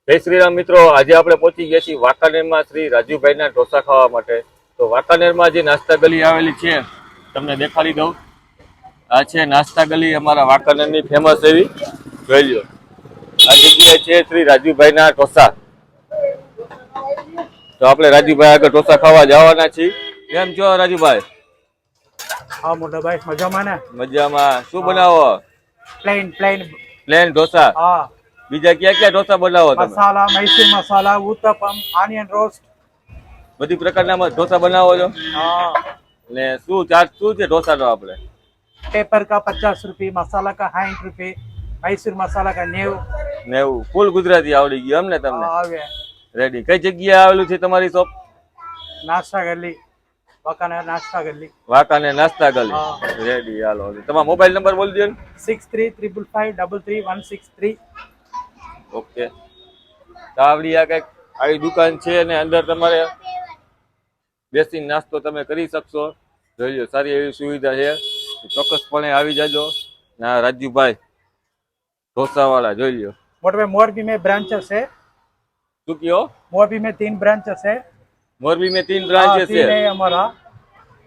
જય શ્રી રામ મિત્રો, આજે આપણે પહોંચી ગયા છીએ વાંકાનેરમાં શ્રી રાજુભાઈના ઢોસા ખાવા માટે. તો વાંકાનેરમાં જે નાસ્તા ગલી આવેલી છે તમને દેખાડી દઉં. આ છે નાસ્તા ગલી અમારા વાંકાનેરની ફેમસ એવી. જોઈ લો, આ જગ્યાએ છે શ્રી રાજુભાઈના ઢોસા. તો આપણે રાજુભાઈ આગળ ઢોસા ખાવા જવાના છીએ. કેમ છો રાજુભાઈ? હા મોટા ભાઈ મજામાં ને? મજામાં. શું બનાવો? Plane plane. પ્લેન ઢોસા. હા. બીજા ક્યાં ક્યાં ઢોસા બનાવો તમે? મસાલા, મૈસૂર મસાલા, ઉત્તપમ, ઓનિયન રોસ્ટ. બધી પ્રકારના ઢોસા બનાવો છો? हाँ। ને શું ચાર્જ શું છે ઢોસાનો આપણે? पेपर का 50 रुपये, मसाला का 60 रुपये, मैसूर मसाला का 90। ને એવું ફૂલ ગુજરાતી આવડી ગયું એમ ને તમને? आगे રેડી. કઈ જગ્યાએ આવેલું છે તમારી શોપ? नाश्ता गली, वाकानेर नाश्ता गली। વાંકાનેર નાસ્તા ગલી. હા. રેડી, હાલો. તમારો મોબાઈલ નંબર બોલી દો ને. 6355533163। ઓકે. તો આવડી આ કઈક આવી દુકાન છે અને અંદર તમારે બેસીને નાસ્તો તમે કરી શકશો. જોઈ લો, સારી એવી સુવિધા છે. ચોક્કસપણે આવી જાજો. ના રાજુભાઈ ઢોસા વાળા જોઈ લો. मोटे भाई मोरबी में ब्रांचेस है। શું કયો? मोरबी में 3 ब्रांचेस है। મોરબી में 3 हाँ, ब्रांचेस 3 है है हमारा।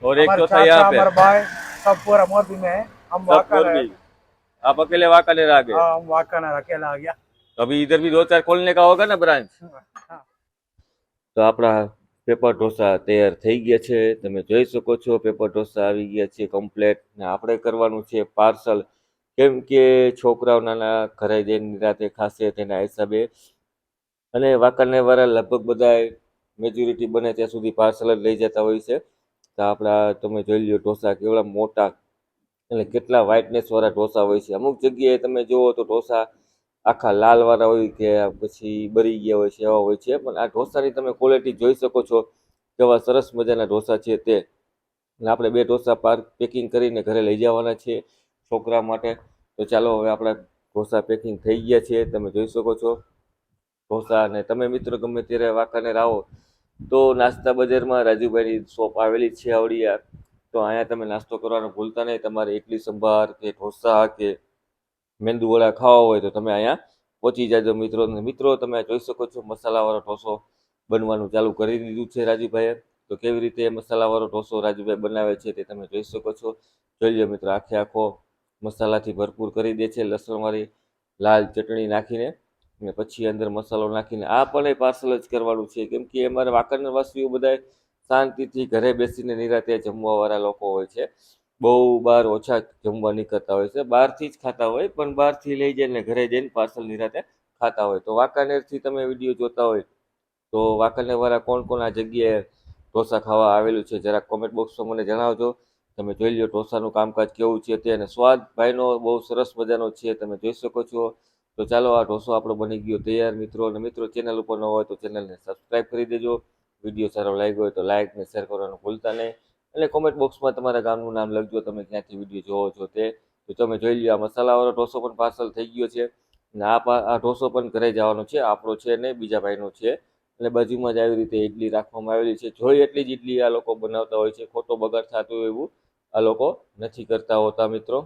और एक हमारे चौथा चाचा, यहाँ पे हमारे भाई सब पूरा मोरबी में है। हम सब वाकानेर। मोरबी। आप अकेले वाकानेर आ गए? हाँ, हम वाकानेर अकेला आ गया। तो अभी इधर भी 2-4 खोलने का होगा ना ब्रांच? हाँ। તો આપણા પેપર ઢોસા તૈયાર થઈ ગયા છે. તમે જોઈ શકો છો પેપર ઢોસા આવી ગયા છે કમ્પ્લેટ. ને આપણે કરવાનું છે પાર્સલ, કેમ કે છોકરાઓ નાના ઘરે જઈને રાતે ખાશે તેના હિસાબે. અને વાંકાનેર વાળા લગભગ બધા મેજોરિટી બને ત્યાં સુધી પાર્સલ જ લઈ જતા હોય છે. તો આપણા તમે જોઈ લો ઢોસા કેવડા મોટા એટલે કેટલા વ્હાઇટનેસ વાળા ઢોસા હોય છે. અમુક જગ્યાએ તમે જુઓ તો ઢોસા આખા લાલ વાળા હોય કે પછી બરી ગયા હોય છે, એવા હોય છે. પણ આ ઢોસાની તમે ક્વોલિટી જોઈ શકો છો કેવા સરસ મજાના ઢોસા છે તે. અને આપણે 2 ઢોસા પેકિંગ કરીને ઘરે લઈ જવાના છે છોકરા માટે. તો ચાલો, હવે આપણા ઢોસા પેકિંગ થઈ ગયા છે, તમે જોઈ શકો છો ઢોસા. અને તમે મિત્રો ગમે ત્યારે વાંકાનેર આવો તો નાસ્તા બજારમાં રાજુભાઈની શોપ આવેલી છે આવડિયા. તો અહીંયા તમે નાસ્તો કરવાનું ભૂલતા નહીં. તમારે ઇડલી સંભાર કે ઢોસા કે મેંદુવડા ખાવા હોય તો તમે અહીંયા પહોંચી જાજો મિત્રો. મિત્રો તમે જોઈ શકો છો મસાલાવાળો ઢોસો બનવાનું ચાલુ કરી દીધું છે રાજુભાઈએ. તો કેવી રીતે મસાલાવાળો ઢોસો રાજુભાઈ બનાવે છે તે તમે જોઈ શકો છો. જોઈ લો મિત્રો, આખો મસાલાથી ભરપૂર કરી દે છે, લસણવાળી લાલ ચટણી નાખીને. અને પછી અંદર મસાલો નાખીને આ પણ એ પાર્સલ જ કરવાનું છે, કેમ કે અમારા વાંકાનેર વાસીઓ બધા શાંતિથી ઘરે બેસીને નિરાતે જમવાવાળા લોકો હોય છે. બહુ બહાર ઓછા જમવા નીકળતા હોય છે, બહારથી જ ખાતા હોય, પણ બહારથી લઈ જઈને ઘરે જઈને પાર્સલ નિરાતે ખાતા હોય. તો વાંકાનેરથી તમે વિડીયો જોતા હોય તો વાંકાનેરવાળા કોણ કોણ આ જગ્યાએ ઢોસા ખાવા આવેલું છે જરાક કોમેન્ટ બોક્સમાં મને જણાવજો. તમે જોઈ લો ઢોસાનું કામકાજ કેવું છે તે. અને સ્વાદ ભાઈનો બહુ સરસ મજાનો છે, તમે જોઈ શકો છો. તો ચાલો, આ ઢોસો આપણો બની ગયો તૈયાર મિત્રો. અને મિત્રો ચેનલ ઉપર ન હોય તો ચેનલને સબસ્ક્રાઈબ કરી દેજો. વિડીયો સારો લાગ્યો હોય તો લાઇક ને શેર કરવાનું ભૂલતા નહીં. અને કોમેન્ટ બોક્સમાં તમારા ગામનું નામ લખજો, તમે ક્યાંથી વિડીયો જોવો છો તે. તો તમે જોઈ લો, આ મસાલાવાળો ઢોસો પણ પાર્સલ થઈ ગયો છે. અને આ ઢોસો પણ ઘરે જવાનો છે, આપણો છે ને બીજા ભાઈનો છે. અને બાજુમાં જ આવી રીતે ઇડલી રાખવામાં આવેલી છે. જોઈ એટલી જ ઇડલી આ લોકો બનાવતા હોય છે, ખોટો બગાડ થતો હોય એવું આ લોકો નથી કરતા હોતા મિત્રો.